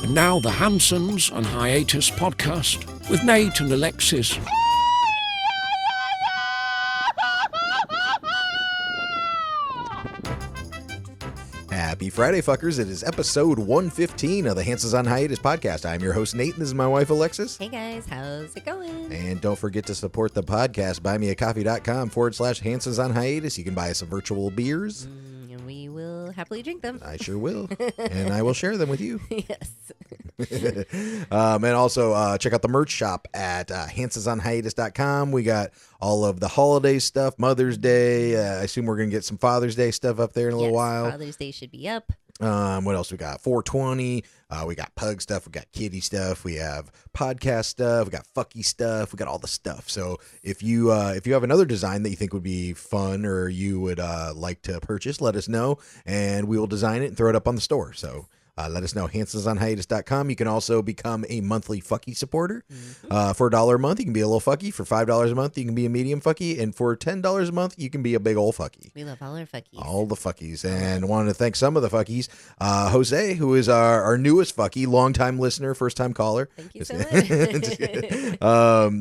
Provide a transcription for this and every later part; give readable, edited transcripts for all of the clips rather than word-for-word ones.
And now the Hansons and Hiatus podcast with Nate and Alexis. Happy Friday, fuckers. It is episode 115 of the Hansons on Hiatus podcast. I'm your host, Nate, and this is my wife, Alexis. Hey, guys. How's it going? And don't forget to support the podcast. buymeacoffee.com/Hansons on Hiatus. You can buy us some virtual beers. And we will happily drink them. I sure will. And I will share them with you. Yes. And also check out the merch shop at hansonsonhiatus.com. We got all of the holiday stuff, Mother's Day. I assume we're going to get some Father's Day stuff up there in a little while. Father's Day should be up. What else we got? 420. We got pug stuff. We got kitty stuff. We have podcast stuff. We got fucky stuff. We got all the stuff. So if you have another design that you think would be fun or you would like to purchase, let us know and we will design it and throw it up on the store. So let us know. hansonsonhiatus.com. You can also become a monthly fucky supporter. For $1 a month, you can be a little fucky. For $5 a month, you can be a medium fucky. And for $10 a month, you can be a big old fucky. We love all our fuckies. All the fuckies. And wanted to thank some of the fuckies. Jose, who is our newest fucky, longtime listener, first-time caller. Thank you so much.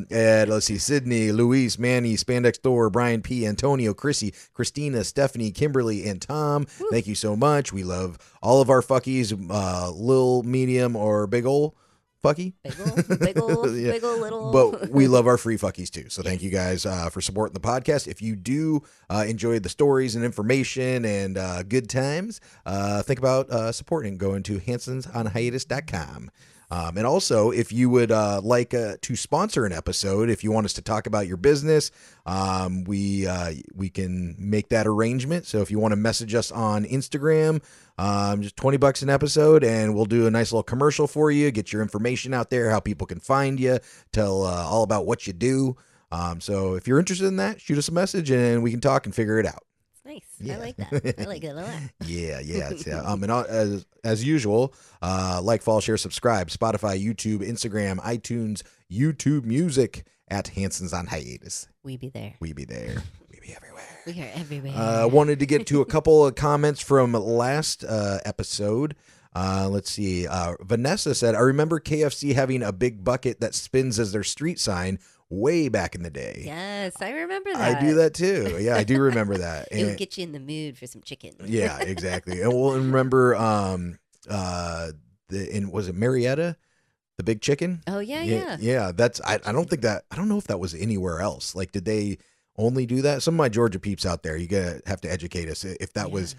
And let's see, Sydney, Luis, Manny, Spandex Thor, Brian P., Antonio, Chrissy, Christina, Stephanie, Kimberly, and Tom. Woo. Thank you so much. We love all of our fuckies, little, medium, or big ol' fucky. Big ol', Yeah. big ol' little. But we love our free fuckies too. So thank you guys for supporting the podcast. If you do enjoy the stories and information and good times, think about supporting, going to hansonsonhiatus.com. And also, if you would like to sponsor an episode, if you want us to talk about your business, we can make that arrangement. So if you want to message us on Instagram, just $20 an episode, and we'll do a nice little commercial for you, get your information out there, how people can find you, tell all about what you do. So if you're interested in that, shoot us a message and we can talk and figure it out. Nice. Yeah. I like that. I like it a lot. Yeah. And as usual, like, follow, share, subscribe, Spotify, YouTube, Instagram, iTunes, YouTube Music at Hansons on Hiatus. We be there. We be there. We be everywhere. We are everywhere. Wanted to get to a couple of comments from last episode. Let's see. Vanessa said, I remember KFC having a big bucket that spins as their street sign way back in the day. Yes, I remember that. I do that too. Yeah, I do remember that. It would get you in the mood for some chicken. Yeah, exactly. And we'll remember was it Marietta, the big chicken? Oh yeah. Yeah. That's I don't know if that was anywhere else. Like, did they only do that? Some of my Georgia peeps out there, have to educate us if that was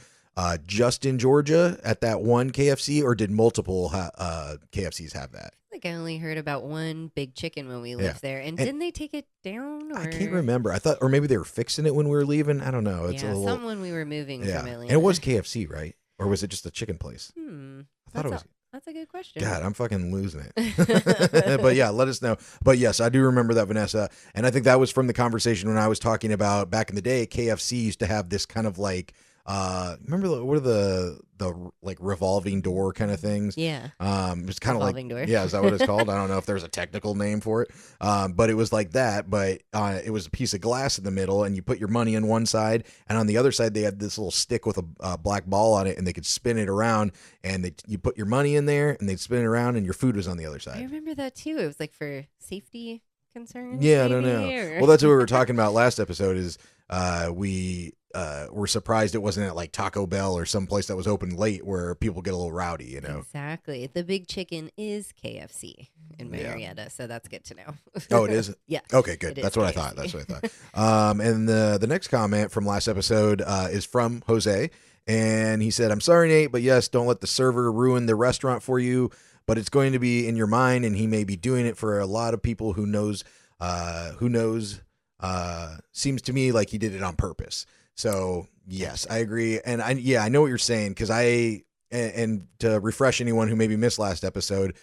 just in Georgia at that one KFC, or did multiple KFCs have that? I only heard about one big chicken when we lived there, and didn't they take it down? Or? I can't remember. I thought, or maybe they were fixing it when we were leaving. I don't know. It's some when we were moving from Atlanta. And it was KFC, right? Or was it just a chicken place? I thought it was. That's a good question. God, I'm fucking losing it. But yeah, let us know. But yes, I do remember that, Vanessa. And I think that was from the conversation when I was talking about back in the day, KFC used to have this kind of like, remember what are the like revolving door kind of things? Yeah. It's kind of like, revolving door. Yeah, is that what it's called? I don't know if there's a technical name for it. But it was like that, but it was a piece of glass in the middle, and you put your money on one side, and on the other side they had this little stick with a black ball on it, and they could spin it around, and you put your money in there, and they'd spin it around, and your food was on the other side. I remember that too. It was like for safety concerns. Yeah, I don't know. Well, that's what we were talking about last episode is we're surprised it wasn't at like Taco Bell or some place that was open late where people get a little rowdy, you know. Exactly. The big chicken is KFC in Marietta, so that's good to know. Oh, it is? Yeah. Okay, good. That's what KFC. I thought. That's what I thought. And the next comment from last episode is from Jose, and he said, I'm sorry, Nate, but yes, don't let the server ruin the restaurant for you, but it's going to be in your mind, and he may be doing it for a lot of people who knows, seems to me like he did it on purpose. So yes, I agree. And I know what you're saying, because and to refresh anyone who maybe missed last episode,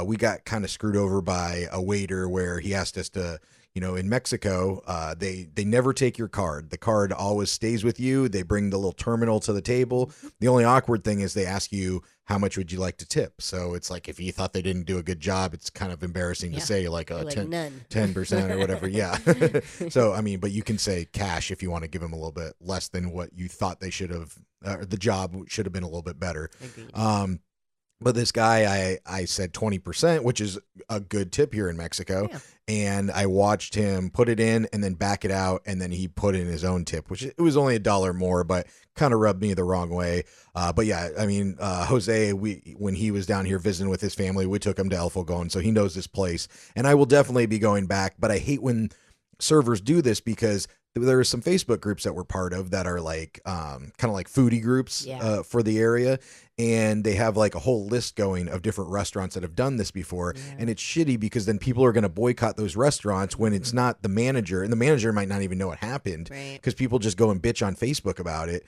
we got kind of screwed over by a waiter where he asked us to, in Mexico, they never take your card. The card always stays with you. They bring the little terminal to the table. The only awkward thing is they ask you, how much would you like to tip? So it's like, if you thought they didn't do a good job, it's kind of embarrassing to say like a 10% or whatever. Yeah. So, I mean, but you can say cash if you want to give them a little bit less than what you thought they should have, the job should have been a little bit better. Agreed. But this guy, I said 20%, which is a good tip here in Mexico. Yeah. And I watched him put it in and then back it out. And then he put in his own tip, which it was only $1 more, but kind of rubbed me the wrong way. But yeah, I mean, Jose, when he was down here visiting with his family, we took him to El Fogón. So he knows this place. And I will definitely be going back. But I hate when servers do this because there are some Facebook groups that we're part of that are like kind of like foodie groups for the area. And they have like a whole list going of different restaurants that have done this before. Yeah. And it's shitty because then people are going to boycott those restaurants when it's not the manager. And the manager might not even know what happened because people just go and bitch on Facebook about it.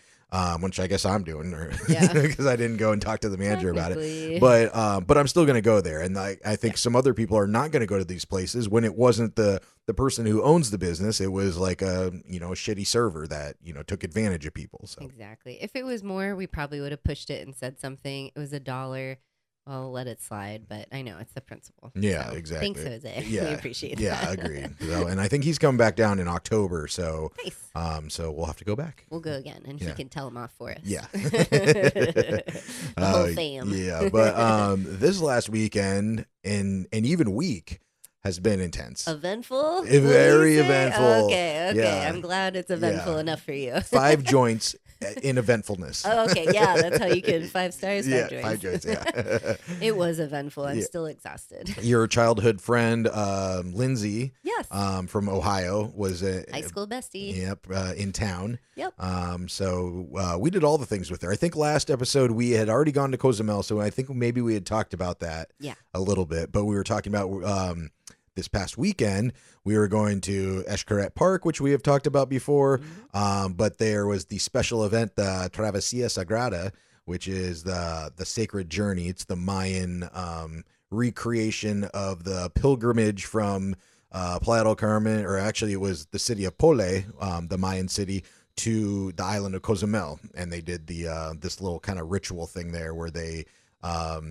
Which I guess I'm doing because I didn't go and talk to the manager about it. But I'm still going to go there. And I think some other people are not going to go to these places when it wasn't the person who owns the business. It was like a shitty server that, took advantage of people. So exactly. If it was more, we probably would have pushed it and said something. It was $1. I'll let it slide, but I know it's the principle. Yeah, so, exactly. Thanks, Jose. Yeah, We appreciate that. Yeah, agreed. So, and I think he's coming back down in October. So, nice. So we'll have to go back. We'll go again, and he can tell him off for us. Yeah. The whole fam. Yeah, but this last weekend and even week has been intense. Eventful? Very eventful. Okay. Yeah. I'm glad it's eventful enough for you. 5 joints in eventfulness. Oh, okay. Yeah, that's how you can 5 stars. 5 joints. 5 joints. Yeah. It was eventful. I'm still exhausted. Your childhood friend, Lindsay, yes, from Ohio, was a high school bestie. Yep, in town. Yep. So we did all the things with her. I think last episode we had already gone to Cozumel, so I think maybe we had talked about that. A little bit, but we were talking about this past weekend, we were going to Xcaret Park, which we have talked about before. But there was the special event, the Travesía Sagrada, which is the sacred journey. It's the Mayan recreation of the pilgrimage from Playa del Carmen, or actually it was the city of Pole, the Mayan city, to the island of Cozumel. And they did this little kind of ritual thing there where I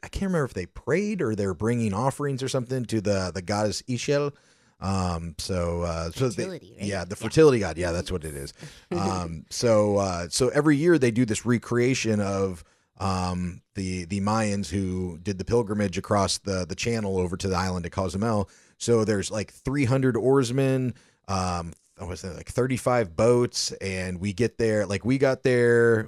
can't remember if they prayed or they're bringing offerings or something to the goddess Ixchel. Fertility, right? Yeah, the fertility god. Yeah, that's what it is. So every year they do this recreation of the Mayans who did the pilgrimage across the channel over to the island of Cozumel. So there's like 300 oarsmen, was it like 35 boats, and we got there,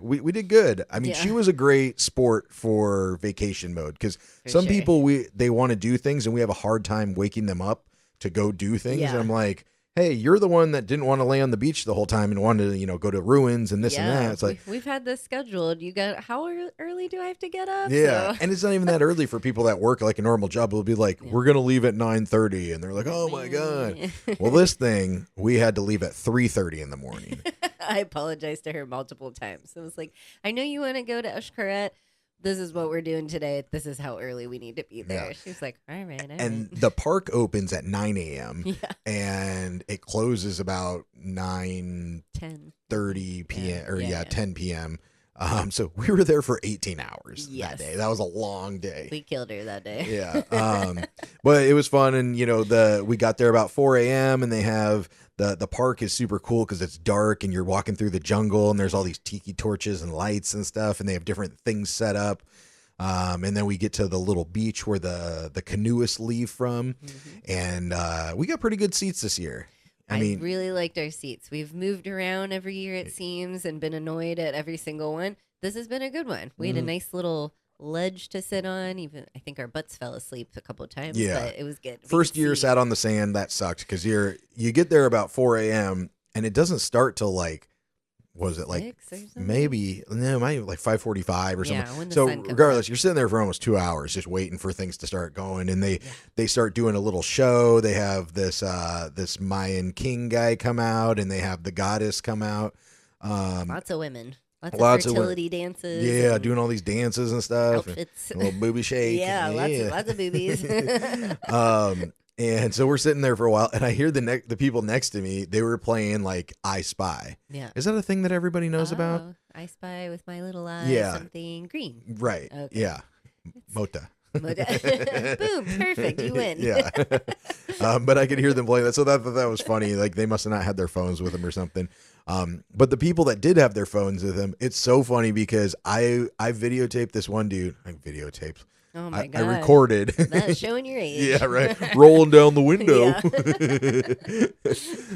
we did good. I mean, she was a great sport for vacation mode, because some people, they want to do things and we have a hard time waking them up to go do things. And I'm like, hey, you're the one that didn't want to lay on the beach the whole time and wanted to, go to ruins and this and that. It's like, we've had this scheduled. How early do I have to get up? Yeah. So. And it's not even that early for people that work like a normal job. It'll be like, we're going to leave at 9:30. And they're like, oh my God. Well, this thing, we had to leave at 3:30 in the morning. I apologized to her multiple times. I was like, I know you want to go to Xcaret. This is what we're doing today. This is how early we need to be there. Yeah. She was like, all right. And the park opens at 9 a.m. And it closes about 9:30 p.m. 10 p.m. So we were there for 18 hours that day. That was a long day. We killed her that day. Yeah. But it was fun. And, we got there about 4 a.m. and they have the park is super cool because it's dark and you're walking through the jungle and there's all these tiki torches and lights and stuff. And they have different things set up. And then we get to the little beach where the canoeists leave from. And we got pretty good seats this year. I mean, really liked our seats. We've moved around every year, it seems, and been annoyed at every single one. This has been a good one. We had a nice little ledge to sit on. Even I think our butts fell asleep a couple of times. Yeah, but it was good. First year sat on the sand. That sucked because you get there about 4 a.m. and it doesn't start till like, was it like maybe like 5:45 or something. Yeah, when the so sun comes regardless, up. you're sitting there for almost 2 hours just waiting for things to start going, and they start doing a little show. They have this Mayan king guy come out, and they have the goddess come out. Lots of women. Lots of fertility dances. Yeah, doing all these dances and stuff. Outfits. And a little booby shake. Lots of boobies. And so we're sitting there for a while, and I hear the people next to me, they were playing like I Spy. Yeah. Is that a thing that everybody knows about? I Spy with my little eyes. Yeah. Something green. Right. Okay. Yeah. Mota. Boom, perfect, you win. Yeah. But I could hear them playing that. So that was funny. Like they must have not had their phones with them or something. But the people that did have their phones with them, it's so funny because I videotaped this one dude. I videotaped. Oh my I God. recorded. That's showing your age. Yeah, right. Rolling down the window. Yeah.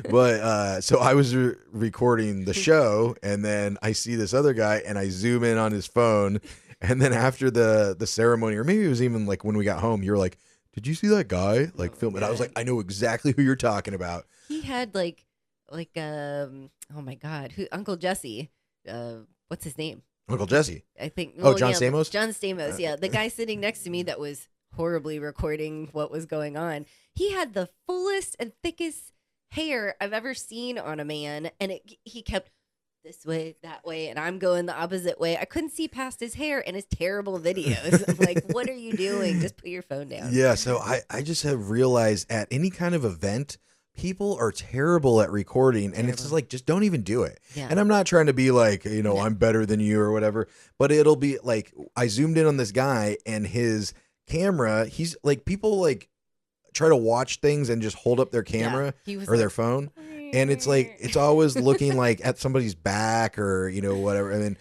But so I was recording the show, and then I see this other guy, and I zoom in on his phone, and then after the ceremony, or maybe it was even like when we got home, you were like, "Did you see that guy like film it?" I was like, "I know exactly who you're talking about." He had like oh my God, who Uncle Jesse? What's his name? Uncle Jesse. I think. John Stamos? John Stamos, yeah. The guy sitting next to me that was horribly recording what was going on. He had the fullest and thickest hair I've ever seen on a man. And he kept this way, that way, and I'm going the opposite way. I couldn't see past his hair and his terrible videos. I'm like, what are you doing? Just put your phone down. Yeah, so I just have realized at any kind of event, people are terrible at recording, and it's just like, just don't even do it. Yeah. And I'm not trying to be like, I'm better than you or whatever, but it'll be like, I zoomed in on this guy and his camera, he's like, people like try to watch things and just hold up their camera or their phone. And it's like, it's always looking like at somebody's back or, whatever. And then,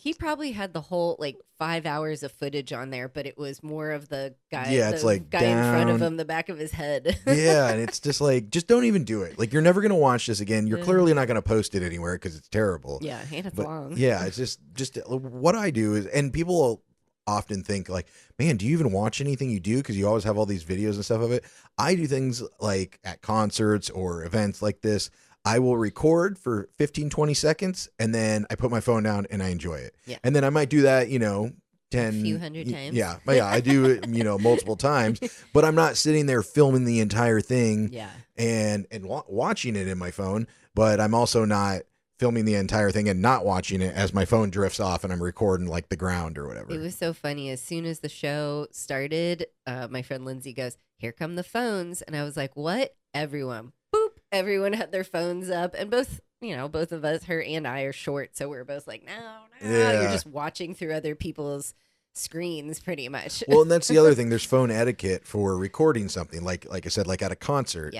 he probably had the whole like 5 hours of footage on there, but it was more of the guy, it's like guy in front of down. him, the back of his head. Yeah. And it's just like, just don't even do it. Like, you're never going to watch this again. You're clearly not going to post it anywhere because it's terrible. Yeah. And it's But long. yeah, it's just what I do is, and people often think like, man, do you even watch anything you do? Because you always have all these videos and stuff of it. I do things like at concerts or events like this. I will record for 15, 20 seconds, and then I put my phone down and I enjoy it. Yeah. And then I might do that, 10, A few hundred times. Yeah. But yeah, I do it, multiple times, but I'm not sitting there filming the entire thing and watching it in my phone, but I'm also not filming the entire thing and not watching it as my phone drifts off and I'm recording like the ground or whatever. It was so funny. As soon as the show started, my friend Lindsay goes, "Here come the phones." And I was like, "What?" Everyone, boop. Everyone had their phones up, and both of us, her and I, are short. So we're both like, no. Yeah. You're just watching through other people's screens pretty much. Well, and that's the other thing. There's phone etiquette for recording something like I said, like at a concert,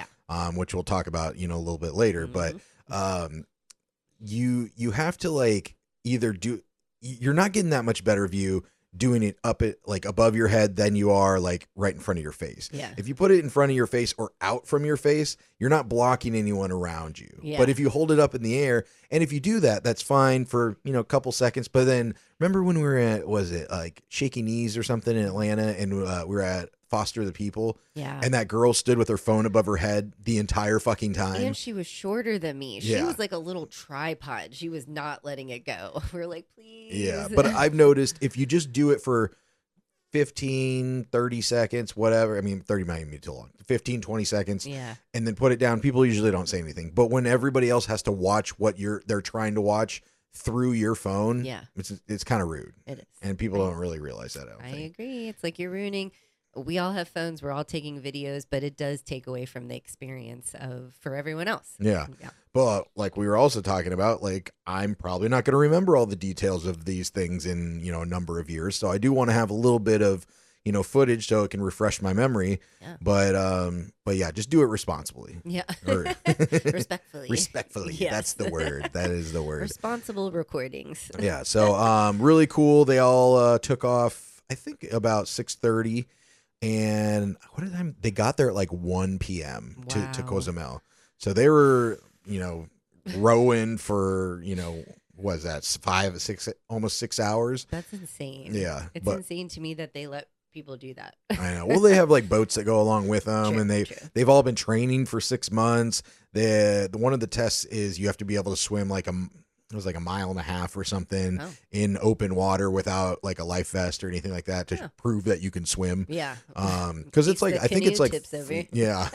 which we'll talk about, a little bit later, but, you have to like either you're not getting that much better view doing it up at like above your head than you are like right in front of your face. Yeah. If you put it in front of your face or out from your face, you're not blocking anyone around you. Yeah. But if you hold it up in the air, and if you do that, that's fine for, a couple seconds. But then remember when we were at, was it like Shaky Knees or something in Atlanta, and we were at Foster the People. Yeah. And that girl stood with her phone above her head the entire fucking time. And she was shorter than me. She Yeah. was like a little tripod. She was not letting it go. We're like, please. Yeah. But I've noticed if you just do it for 15, 30 seconds, whatever. I mean, 30 might even be too long. 15, 20 seconds. Yeah. And then put it down. People usually don't say anything. But when everybody else has to watch what they're trying to watch through your phone, it's kind of rude. It is. And people don't really realize that. I agree. It's like you're ruining. We all have phones. We're all taking videos, but it does take away from the experience for everyone else. Yeah. But like we were also talking about, like, I'm probably not going to remember all the details of these things in, a number of years. So I do want to have a little bit of, footage so it can refresh my memory. Yeah. But yeah, just do it responsibly. Yeah. Respectfully. Respectfully. Yes. That's the word. That is the word. Responsible recordings. Yeah. So really cool. They all took off, I think, about 6:30. And what time? They got there at like 1 p.m. to Cozumel. So they were, rowing for, what was that, 5, 6, almost 6 hours? That's insane. Yeah. It's insane to me that they let people do that. I know. Well, they have like boats that go along with them, and they've all been training for 6 months. The one of the tests is you have to be able to swim like it was like a mile and a half or something in open water without like a life vest or anything like that to prove that you can swim. Yeah. Because it's like, I think it's like, yeah.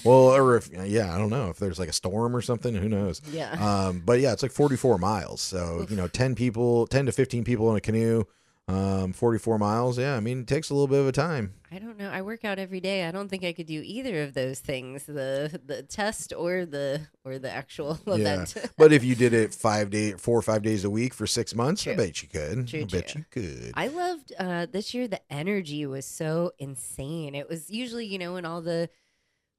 Well, or I don't know if there's like a storm or something, who knows? Yeah. But yeah, it's like 44 miles. So, 10 to 15 people in a canoe. 44 miles. Yeah, I mean, it takes a little bit of a time. I don't know. I work out every day. I don't think I could do either of those things, the test or the actual event. But if you did it 4 or 5 days a week for 6 months, True. I bet you could. True, I bet true. you could. I loved this year. The energy was so insane. It was usually, when all the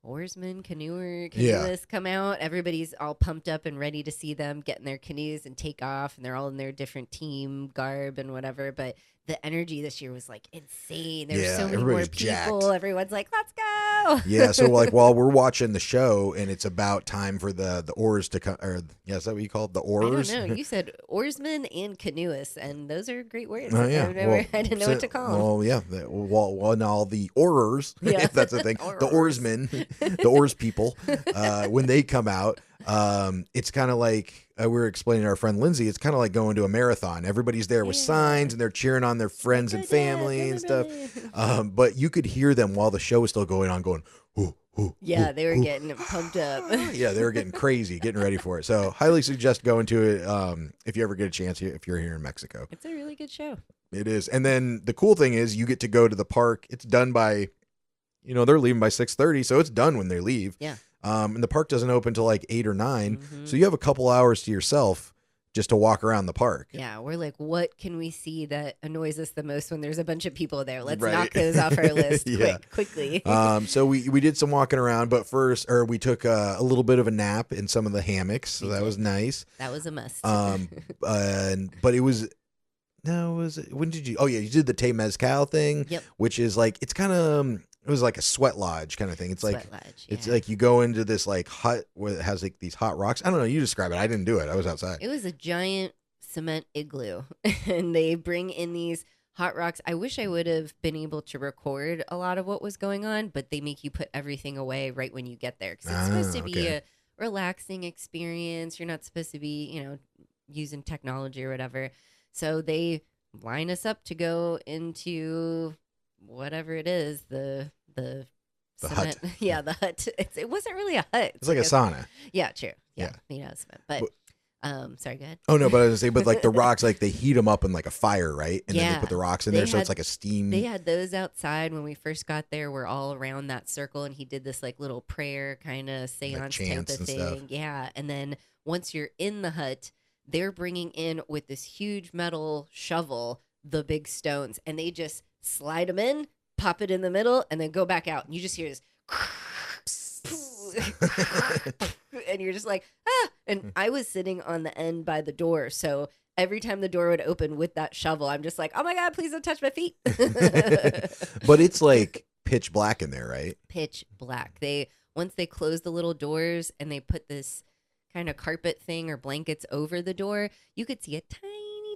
oarsmen, canoeists come out, everybody's all pumped up and ready to see them get in their canoes and take off, and they're all in their different team garb and whatever. But the energy this year was like insane. There were so many more everybody's people. jacked. Everyone's like, "Let's go!" Yeah, so like while we're watching the show and it's about time for the oars to come, or is that what you call it? The oars? I don't know. You said oarsmen and canoeists, and those are great words. Oh, yeah. I didn't know what to call them. Well, yeah. And all the oarers, if that's a thing, the oarsmen, the oars people, when they come out, it's kind of like we were explaining to our friend Lindsay, it's kind of like going to a marathon. Everybody's there with signs and they're cheering on their friends and family and stuff. But you could hear them while the show was still going on going, ooh, ooh. Yeah, ooh, they were ooh. getting pumped up. Yeah, they were getting crazy, getting ready for it. So highly suggest going to it if you ever get a chance, if you're here in Mexico. It's a really good show. It is. And then the cool thing is you get to go to the park. It's done by, they're leaving by 6:30, so it's done when they leave. Yeah. And the park doesn't open till like 8 or 9. So you have a couple hours to yourself just to walk around the park. Yeah, we're like, what can we see that annoys us the most when there's a bunch of people there? Let's Right. knock those off our list Yeah. quickly. So we did some walking around, but we took a little bit of a nap in some of the hammocks, so that was nice. That was a must. But it was. No, when did you? Oh yeah, you did the Te Mezcal thing, Yep. which is like it's kind of it was like a sweat lodge kind of thing. It's Sweat like lodge, it's yeah. like you go into this like hut where it has like these hot rocks. I don't know. You describe it. I didn't do it. I was outside. It was a giant cement igloo, and they bring in these hot rocks. I wish I would have been able to record a lot of what was going on, but they make you put everything away right when you get there because it's supposed to be a relaxing experience. You're not supposed to be, using technology or whatever. So they line us up to go into whatever it is, the hut. cement. Yeah, the hut. It wasn't really a hut. It's like a sauna. Yeah, true. Yeah. Cement. But sorry, go ahead. Oh no, but I was gonna say, but like the rocks, like they heat them up in like a fire, right? And then Yeah. they put the rocks in They there, so it's had- like a steam. They had those outside when we first got there. We're all around that circle, and he did this like little prayer kind of seance type chants of and thing. stuff. Yeah, and then once you're in the hut, they're bringing in with this huge metal shovel the big stones, and they just slide them in, pop it in the middle, and then go back out, and you just hear this. And you're just like, ah. And I was sitting on the end by the door, so every time the door would open with that shovel, I'm just like, oh my God, please don't touch my feet. But it's like pitch black in there, right? Pitch black. Once they close the little doors and they put this kind of carpet thing or blankets over the door, you could see a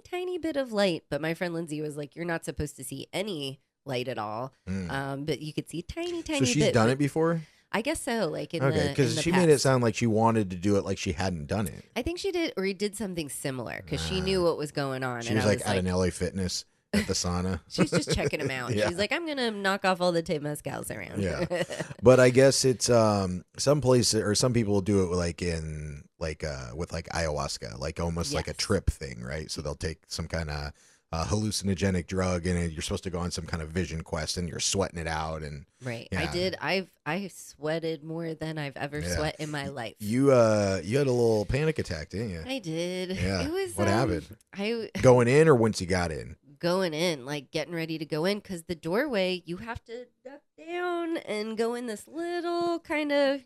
tiny bit of light. But my friend Lindsay was like, you're not supposed to see any light at all. But you could see tiny So she's bit. done it before? I guess so. Like in Okay, the because she past. made it sound like she wanted to do it like she hadn't done it. I think she did, or he did something similar because she knew what was going on. She and was I like was at an LA Fitness at the sauna. she's just checking him out. Yeah. She's like, I'm gonna knock off all the Te Mezcals around. Yeah. But I guess it's some places or some people do it like in like with like ayahuasca, like almost like a Yes. trip thing, right? So they'll take some kind of hallucinogenic drug and you're supposed to go on some kind of vision quest and you're sweating it out and Right. Yeah. I did. I sweated more than I've ever Yeah. sweat in my life. you had a little panic attack, didn't you? I did. Yeah. It was What happened? I Going in or once you got in? going in, like getting ready to go in, because the doorway you have to duck down and go in this little kind of,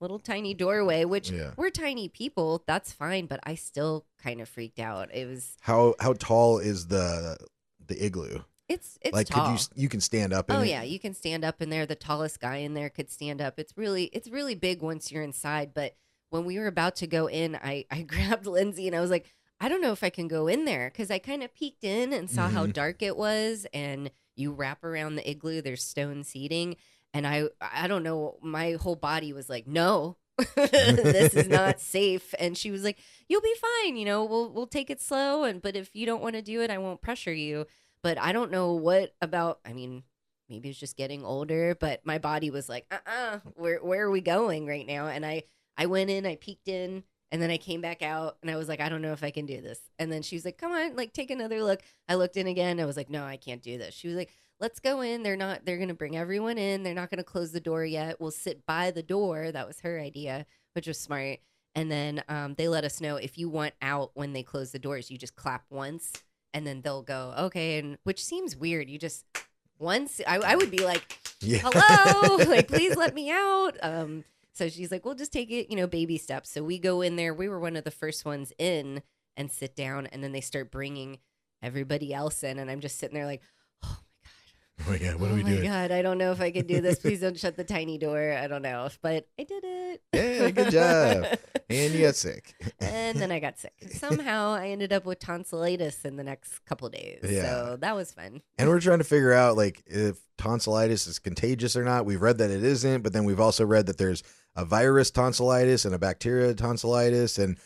little tiny doorway, which Yeah. we're tiny people. That's fine, but I still kind of freaked out. It was How tall is the igloo? it's Like tall. could you can stand up in Oh it? yeah, you can stand up in there. The tallest guy in there could stand up. It's really big once you're inside. But when we were about to go in, I grabbed Lindsay and I was like, I don't know if I can go in there because I kind of peeked in and saw how dark it was. And you wrap around the igloo, there's stone seating, and I don't know, my whole body was like, no. This is not safe. And she was like, you'll be fine, we'll take it slow, but if you don't want to do it, I won't pressure you. But I don't know what about, maybe it's just getting older, but my body was like, where are we going right now? And I went in, I peeked in, And then I came back out and I was like, I don't know if I can do this. And then she was like, come on, like take another look. I looked in again. I was like, no, I can't do this. She was like, let's go in. They're going to bring everyone in. They're not going to close the door yet. We'll sit by the door. That was her idea, which was smart. And then they let us know if you want out when they close the doors, you just clap once and then they'll go, okay. And which seems weird. You just once I would be like, hello, like, please let me out. So she's like, we'll just take it, baby steps. So we go in there. We were one of the first ones in and sit down. And then they start bringing everybody else in. And I'm just sitting there like, oh my God, what are we doing? Oh my God, I don't know if I can do this. Please don't shut the tiny door. I don't know. But I did it. Yeah, good job. And you got sick. And then I got sick. Somehow I ended up with tonsillitis in the next couple of days. Yeah. So that was fun. And we're trying to figure out like if tonsillitis is contagious or not. We've read that it isn't, but then we've also read that there's a virus tonsillitis and a bacteria tonsillitis. And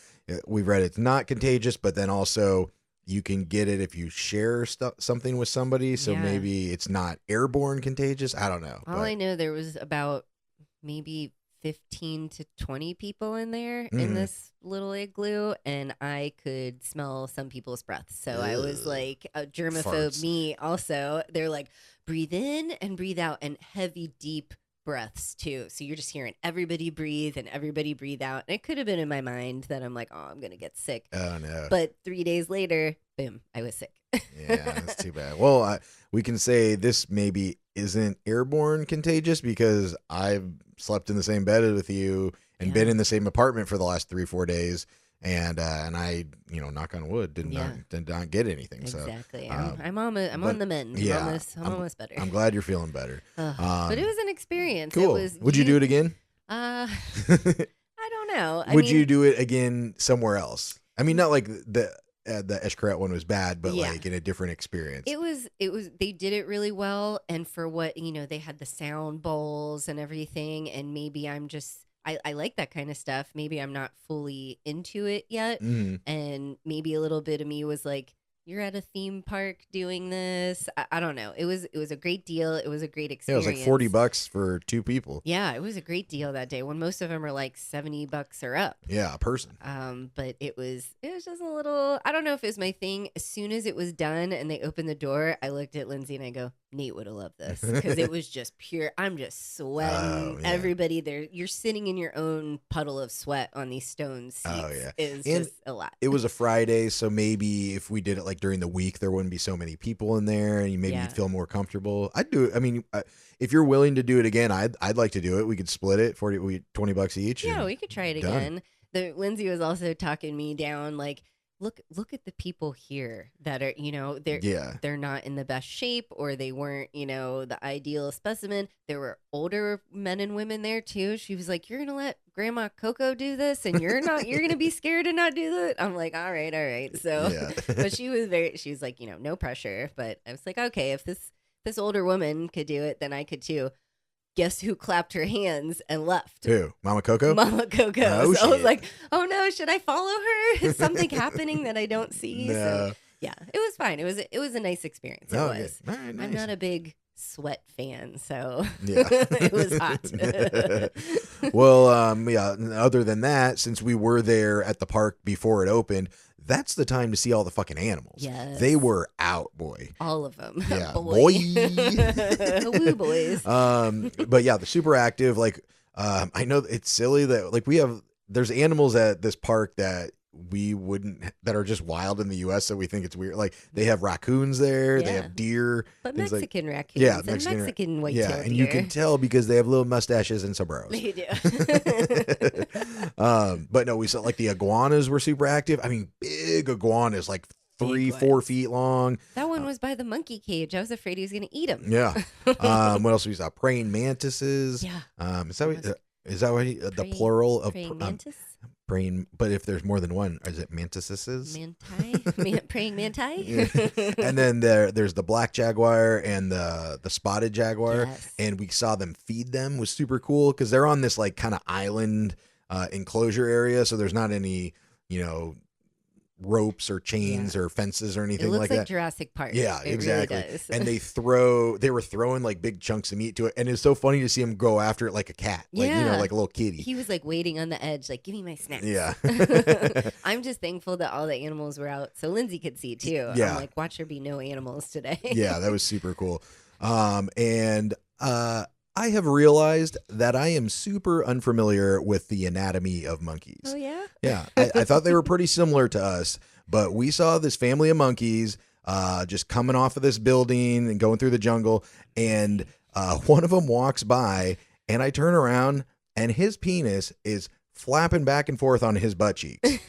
we've read it's not contagious, but then also you can get it if you share something with somebody. So maybe it's not airborne contagious. I don't know. All I know, there was about maybe 15 to 20 people in there in this little igloo, and I could smell some people's breath. So I was like, a germaphobe Farts. Me also. They're like, breathe in and breathe out, and heavy, deep breaths too. So you're just hearing everybody breathe and everybody breathe out. And it could have been in my mind that I'm like, oh, I'm going to get sick. Oh, no. But 3 days later, boom, I was sick. Yeah, that's too bad. Well, we can say this maybe isn't airborne contagious because I've slept in the same bed with you and been in the same apartment for the last 3-4 days. And I, knock on wood, did not get anything. Exactly. So I'm on the mend. Yeah, I'm almost better. I'm glad you're feeling better. But it was an experience. Cool. Would you do it again? I don't know. Would you do it again somewhere else? I mean, not like the Eshkaret one was bad, but like in a different experience. It was. They did it really well, and for what they had the sound bowls and everything, and maybe I'm just. I like that kind of stuff. Maybe I'm not fully into it yet. And maybe a little bit of me was like, you're at a theme park doing this. I don't know. It was a great deal. It was a great experience. Yeah, it was like $40 for 2 people. Yeah, it was a great deal that day when most of them are like $70 or up. Yeah, a person. But it was just a little, I don't know if it was my thing. As soon as it was done and they opened the door, I looked at Lindsay and I go, Nate would have loved this because it was just pure. I'm just sweating. Oh, yeah. Everybody there, you're sitting in your own puddle of sweat on these stone seats. Oh, yeah. It's And just a lot. It was a Friday, so maybe if we did it like during the week, there wouldn't be so many people in there, and you'd feel more comfortable. I'd do it. I mean, if you're willing to do it again, I'd like to do it. We could split it $20 each. Yeah, we could try it again. Lindsay was also talking me down like, look at the people here that are, they're not in the best shape, or they weren't, the ideal specimen. There were older men and women there too. She was like, you're going to let Grandma Coco do this and you're going to be scared to not do that. I'm like, all right. So, but she was like, no pressure. But I was like, okay, if this older woman could do it, then I could too. Guess who clapped her hands and left? Who? Mama Coco? Mama Coco. Oh, so I was like, oh no, should I follow her? Is something happening that I don't see? No. So, yeah, it was fine. It was a nice experience. It was. All right, nice. I'm not a big sweat fan, so Yeah. it was hot. Well, other than that, since we were there at the park before it opened, that's the time to see all the fucking animals. Yes. They were out, boy. All of them. Yeah, boy. Woo, boys. But yeah, they're super active. Like, I know it's silly that like there's animals at this park that that are just wild in the U.S. So we think it's weird. Like they have raccoons there, they have deer, but Mexican raccoons, and Mexican white-tailed deer. And you can tell because they have little mustaches and sombreros. They do. But no, we saw like the iguanas were super active. I mean, big iguanas, like 3-4 feet long. That one was by the monkey cage. I was afraid he was going to eat him. Yeah. What else we saw? Praying mantises. Yeah. Is that what the plural of praying mantis? Praying, but if there's more than one, is it mantises? Praying manti. Yeah. And then there's the black jaguar and the spotted jaguar, yes. And we saw them feed them. Was super cool because they're on this like kind of island enclosure area, so there's not any ropes or chains or fences or It anything looks like like that. Jurassic Park. Yeah, It exactly. Really does. And they were throwing like big chunks of meat to it, and it's so funny to see him go after it like a cat, like like a little kitty. He was like waiting on the edge, like, give me my snacks. Yeah. I'm just thankful that all the animals were out so Lindsay could see too. Yeah. I'm like, watch there be no animals today. Yeah, that was super cool. I have realized that I am super unfamiliar with the anatomy of monkeys. Oh, yeah? Yeah, I thought they were pretty similar to us, but we saw this family of monkeys just coming off of this building and going through the jungle, and one of them walks by, and I turn around, and his penis is flapping back and forth on his butt cheeks.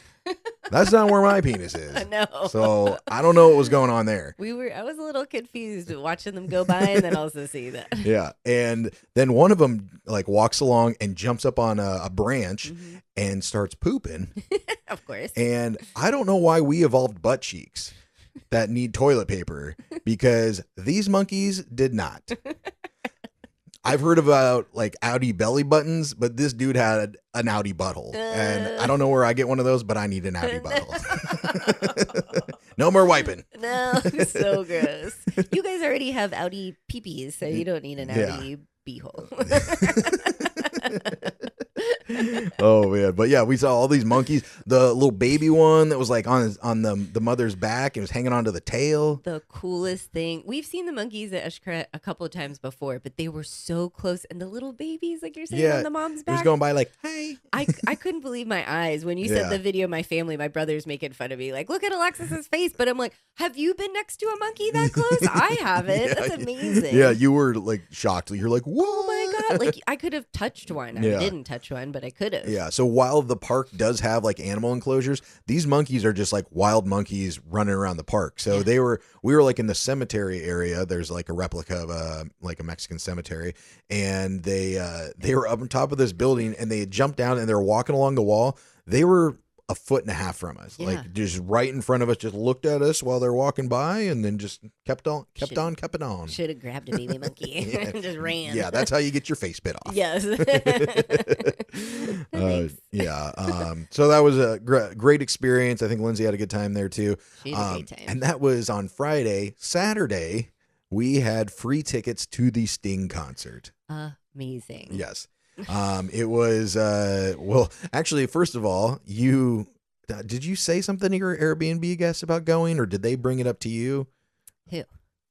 That's not where my penis is. No. So I don't know what was going on there. I was a little confused watching them go by and then also see that. Yeah. And then one of them like walks along and jumps up on a branch and starts pooping. Of course. And I don't know why we evolved butt cheeks that need toilet paper, because these monkeys did not. I've heard about like outie belly buttons, but this dude had an outie butthole. And I don't know where I get one of those, but I need an outie butthole. No more wiping. No, so gross. You guys already have outie peepees, so you don't need an outie beehole. Oh man, but yeah, we saw all these monkeys. The little baby one that was like on the mother's back and was hanging onto the tail. The coolest thing. We've seen the monkeys at Ushkret a couple of times before, but they were so close. And the little babies, like you're saying, on the mom's back. He was going by like, hey. I couldn't believe my eyes when you said the video. My brother's making fun of me, like, look at Alexis's face. But I'm like, have you been next to a monkey that close? I haven't. That's amazing. Yeah, you were like shocked. You're like, what? Oh my God. Like I could have touched one. I didn't touch one, but I could have. Yeah. So while the park does have like animal enclosures, these monkeys are just like wild monkeys running around the park. So we were like in the cemetery area. There's like a replica of like a Mexican cemetery, and they were up on top of this building, and they had jumped down and they were walking along the wall. They were a foot and a half from us, like just right in front of us, just looked at us while they're walking by, and then just kept on. Should have grabbed a baby monkey and just ran. Yeah, that's how you get your face bit off. Yes. So that was a great experience. I think Lindsay had a good time there too. She had a great time. And that was on Friday. Saturday, we had free tickets to the Sting concert. Amazing. Yes. It was, well, actually, first of all, did you say something to your Airbnb guests about going, or did they bring it up to you? Who?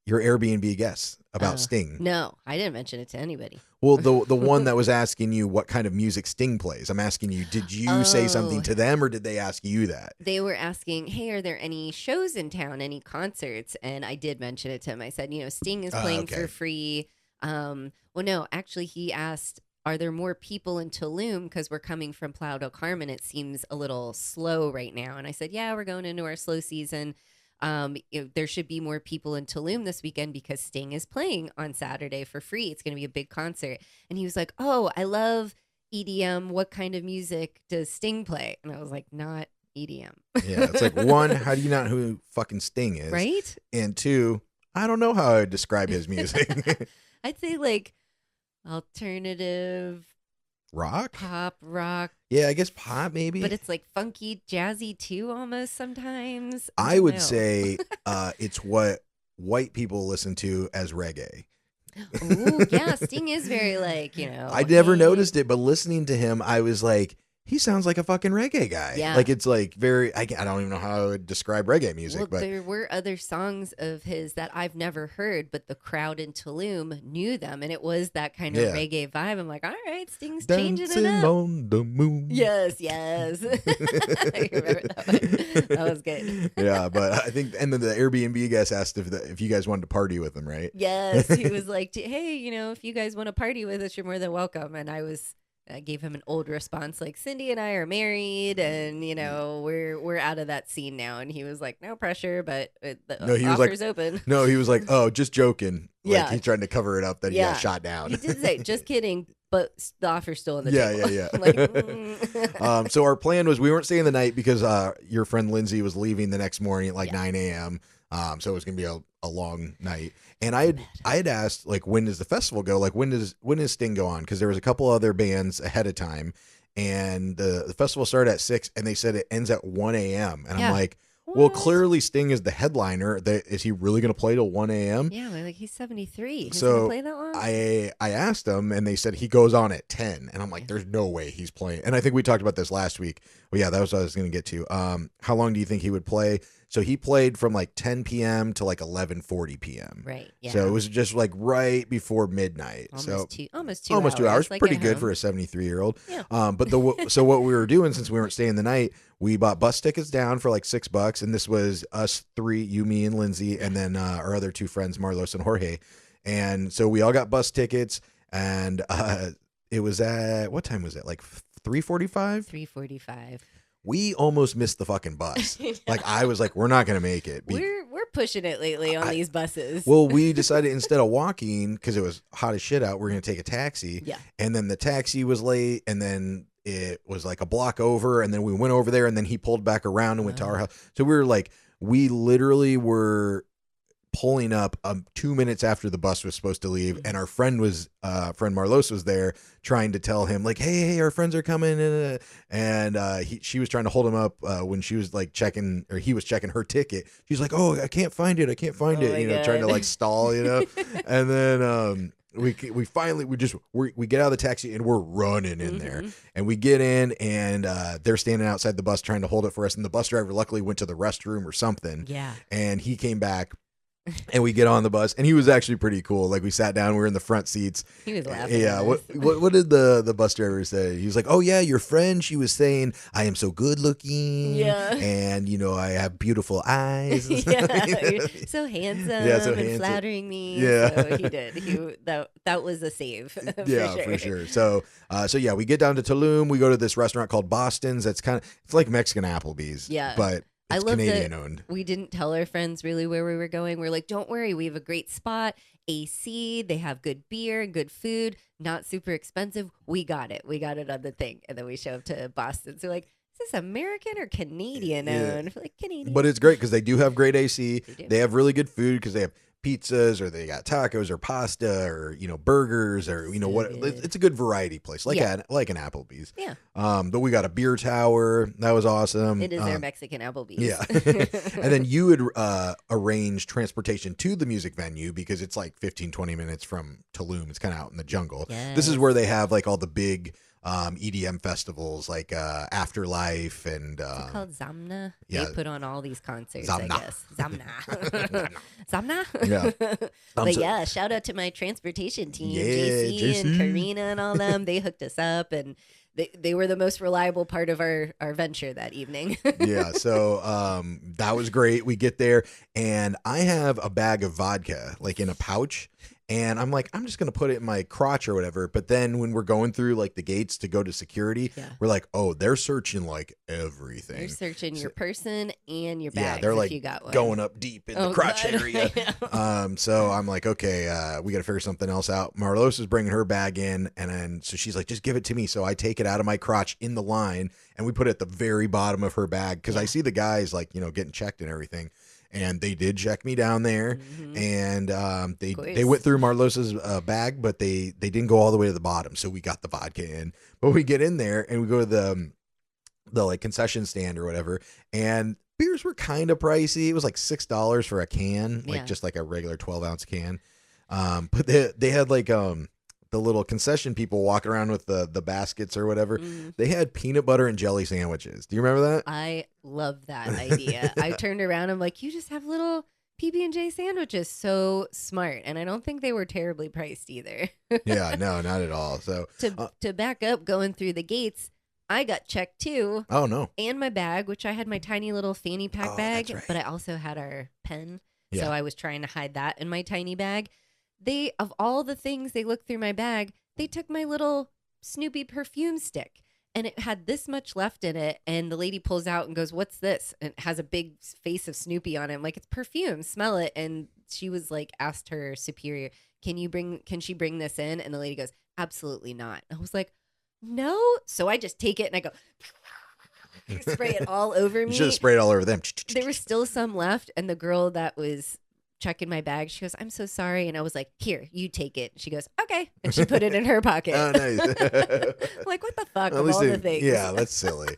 Your Airbnb guests about Sting. No, I didn't mention it to anybody. Well, the one that was asking you what kind of music Sting plays, I'm asking you, did you say something to them, or did they ask you that? They were asking, hey, are there any shows in town, any concerts? And I did mention it to him. I said, Sting is playing for free. Well, no, actually, he asked, are there more people in Tulum? Because we're coming from Playa del Carmen. It seems a little slow right now. And I said, yeah, we're going into our slow season. There should be more people in Tulum this weekend because Sting is playing on Saturday for free. It's going to be a big concert. And he was like, oh, I love EDM. What kind of music does Sting play? And I was like, not EDM. Yeah, it's like, one, how do you not know who fucking Sting is? Right? And two, I don't know how I would describe his music. I'd say like alternative rock, pop rock. Yeah, I guess pop maybe. But it's like funky, jazzy too, almost sometimes. I would say it's what white people listen to as reggae. Oh yeah, Sting is very like I never noticed it, but listening to him, I was like, he sounds like a fucking reggae guy. Yeah. Like it's like very, I don't even know how I would describe reggae music. Well, but there were other songs of his that I've never heard, but the crowd in Tulum knew them, and it was that kind of reggae vibe. I'm like, all right, Sting's changing it up. On the moon. Yes. I remember that one. That was good. Yeah, but I think, and then the Airbnb guest asked if you guys wanted to party with him, right? Yes, he was like, hey, if you guys want to party with us, you're more than welcome. And I gave him an old response like, Cindy and I are married and, we're out of that scene now. And he was like, no pressure, but the offer's open. No, he was like, oh, just joking. Like he's trying to cover it up that he got shot down. He did say, just kidding, but the offer's still on the table. Yeah. Like, so our plan was we weren't staying the night because your friend Lindsay was leaving the next morning at like 9 a.m. So it was going to be a long night. And I had asked, like, when does the festival go? Like, when does Sting go on? Because there was a couple other bands ahead of time. And the festival started at 6, and they said it ends at 1 a.m. And I'm like, Well, clearly Sting is the headliner. Is he really going to play till 1 a.m.? Yeah, we're like, he's 73. He's So gonna play that long? I asked him, and they said he goes on at 10. And I'm like, there's no way he's playing. And I think we talked about this last week. Well, yeah, that was what I was going to get to. How long do you think he would play? So he played from like 10 p.m. to like 11:40 p.m. Right. Yeah. So it was just like right before midnight. Almost 2 hours. like Pretty at good home. for a 73-year-old. Yeah. But so what we were doing, since we weren't staying the night, we bought bus tickets down for like $6, and this was us three, you, me, and Lindsay, and then our other two friends, Marlos and Jorge. And so we all got bus tickets, and it was at, what time was it? Like 3:45? 3:45. We almost missed the fucking bus. Like, I was like, we're not going to make it. We're pushing it lately on these buses. Well, we decided instead of walking, because it was hot as shit out, we're going to take a taxi. Yeah. And then the taxi was late, and then it was like a block over, and then we went over there, and then he pulled back around and went to our house. So we were like, we literally were pulling up 2 minutes after the bus was supposed to leave, and our friend Marlos was there trying to tell him like, hey, our friends are coming, and she was trying to hold him up when she was like checking, or he was checking her ticket. She's like, oh, I can't find it, trying to like stall, and then we finally we get out of the taxi, and we're running in there, and we get in, and they're standing outside the bus trying to hold it for us, and the bus driver luckily went to the restroom or something, and he came back. And we get on the bus, and he was actually pretty cool. Like, we sat down, we were in the front seats. He was laughing. Yeah. What did the bus driver say? He was like, "Oh yeah, your friend. She was saying I am so good looking. Yeah. And I have beautiful eyes. Yeah. You're so handsome. And flattering me. Yeah. So he did. That was a save. Yeah, for sure. So yeah, we get down to Tulum. We go to this restaurant called Boston's. It's like Mexican Applebee's. Yeah. But I it's love Canadian that owned. we didn't tell our friends really where we were going. We're like, don't worry, we have a great spot, AC, they have good beer and good food, not super expensive. We got it on the thing. And then we show up to Boston. So like, is this American or Canadian owned? Like, Canadian. But it's great because they do have great AC. do. They have really good food because they have pizzas, or they got tacos or pasta, or burgers, or what. good. It's a good variety place, like an Applebee's. Yeah. But we got a beer tower. That was awesome. It is their Mexican Applebee's. Yeah. And then you would arrange transportation to the music venue because it's like 15-20 minutes from Tulum. It's kind of out in the jungle. Yes. This is where they have like all the big EDM festivals, like Afterlife and It's called Zamna. yeah. They put on all these concerts, Zamna. I guess. Zamna. Zamna? Yeah. But yeah, shout out to my transportation team, Yeah, JC and JC. Karina and all them. They hooked us up, and they were the most reliable part of our venture that evening. Yeah, so that was great. We get there, and I have a bag of vodka like in a pouch, and I'm like, I'm just gonna put it in my crotch or whatever. But then when we're going through like the gates to go to security, we're like, oh, they're searching like everything. They're searching your person and your bag. Yeah, they're like if you got one. going up deep in the crotch God. area. So I'm like, okay, we got to figure something else out. Marlos is bringing her bag in, and then so she's like, just give it to me. So I take it out of my crotch in the line, and we put it at the very bottom of her bag because I see the guys like getting checked and everything. And they did check me down there, and they went through Marlos's bag, but they didn't go all the way to the bottom. So we got the vodka in, but we get in there and we go to the like concession stand or whatever, and beers were kind of pricey. It was like $6 for a can, like just like a regular 12-ounce can. But they had like the little concession people walking around with the baskets or whatever. They had peanut butter and jelly sandwiches. Do you remember that? I love that idea. I turned around. I'm like, you just have little PB&J sandwiches. So smart. And I don't think they were terribly priced either. Yeah, no, not at all. So to back up, going through the gates, I got checked too. Oh no. And my bag, which I had my tiny little fanny pack bag, that's right. but I also had our pen. Yeah. So I was trying to hide that in my tiny bag. Of all the things they looked through my bag, they took my little Snoopy perfume stick, and it had this much left in it. And the lady pulls out and goes, "What's this?" And it has a big face of Snoopy on it. I'm like, "It's perfume. Smell it." And she was like, asked her superior, can she bring this in? And the lady goes, "Absolutely not." I was like, "No." So I just take it and I go spray it all over me. You should have sprayed all over them. There was still some left, and the girl that was checking my bag, she goes, "I'm so sorry." And I was like, "Here, you take it." She goes, "Okay." And she put it in her pocket. Oh, nice. Like, what the fuck At of least all the things? Yeah, that's silly.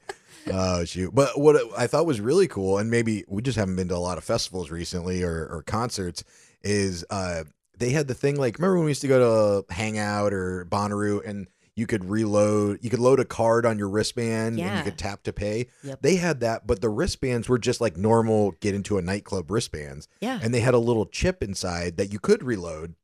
Oh, shoot. But what I thought was really cool, and maybe we just haven't been to a lot of festivals recently or concerts, is they had the thing like, remember when we used to go to Hangout or Bonnaroo and you could load a card on your wristband and you could tap to pay. Yep. They had that, but the wristbands were just like normal get into a nightclub wristbands. Yeah. And they had a little chip inside that you could reload.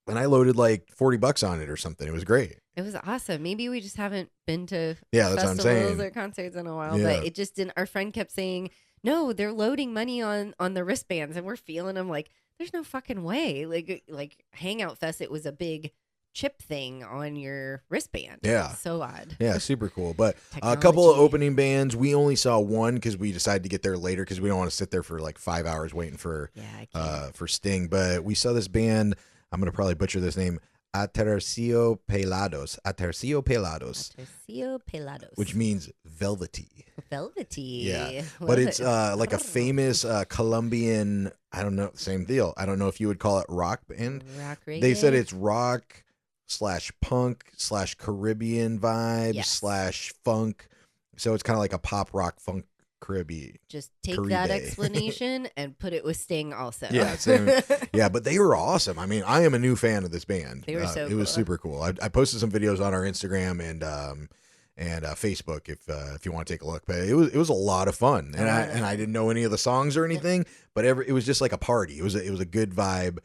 And I loaded like $40 on it or something. It was great. It was awesome. Maybe we just haven't been to That's what I'm festivals saying. or concerts in a while, Yeah. but it just didn't. Our friend kept saying, no, they're loading money on the wristbands, and we're feeling them like, there's no fucking way. Like Hangout Fest, it was a big chip thing on your wristband. Yeah. So odd. Yeah, super cool. But a couple of Technology. opening bands. We only saw one because we decided to get there later because we don't want to sit there for like 5 hours waiting for I can't. for Sting. But we saw this band. I'm gonna probably butcher this name. Atercio Pelados. Tercio Pelados. Which means velvety. Velvety. Yeah. Love But it's it. like a famous Colombian, I don't know, same deal. I don't know if you would call it rock band. Rock reggae. They said it's rock / punk / Caribbean vibes Yes. / funk. So it's kind of like a pop rock funk Caribbean. Just take Caribe. that explanation and put it with Sting also. Yeah, same. Yeah, but they were awesome. I mean, I am a new fan of this band. They were so It was cool. super cool. I posted some videos on our Instagram and Facebook if you want to take a look. But it was a lot of fun, and I didn't know any of the songs or anything, but it was just like a party. It was a good vibe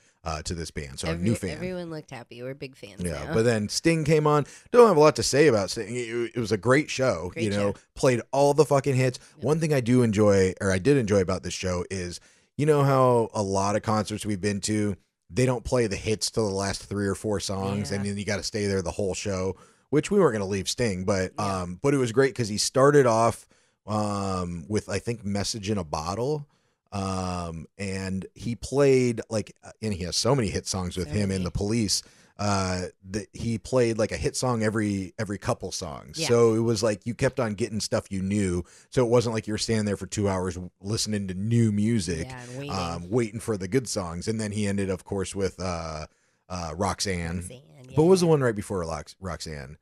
to this band. So I'm a new fan. Everyone looked happy. We're big fans. Yeah, now. but then Sting came on. Don't have a lot to say about Sting. It was a great show. Great show. Played all the fucking hits. Yep. One thing I did enjoy about this show is, you know how a lot of concerts we've been to, they don't play the hits till the last 3 or 4 songs, and then you got to stay there the whole show. Which we weren't going to leave Sting, but it was great because he started off with I think "Message in a Bottle." And he played and he has so many hit songs with him in The Police. That he played like a hit song every couple songs. Yeah. So it was like you kept on getting stuff you knew. So it wasn't like you were standing there for 2 hours listening to new music, and waiting for the good songs. And then he ended, of course, with Roxanne. Yeah. But what was the one right before Roxanne?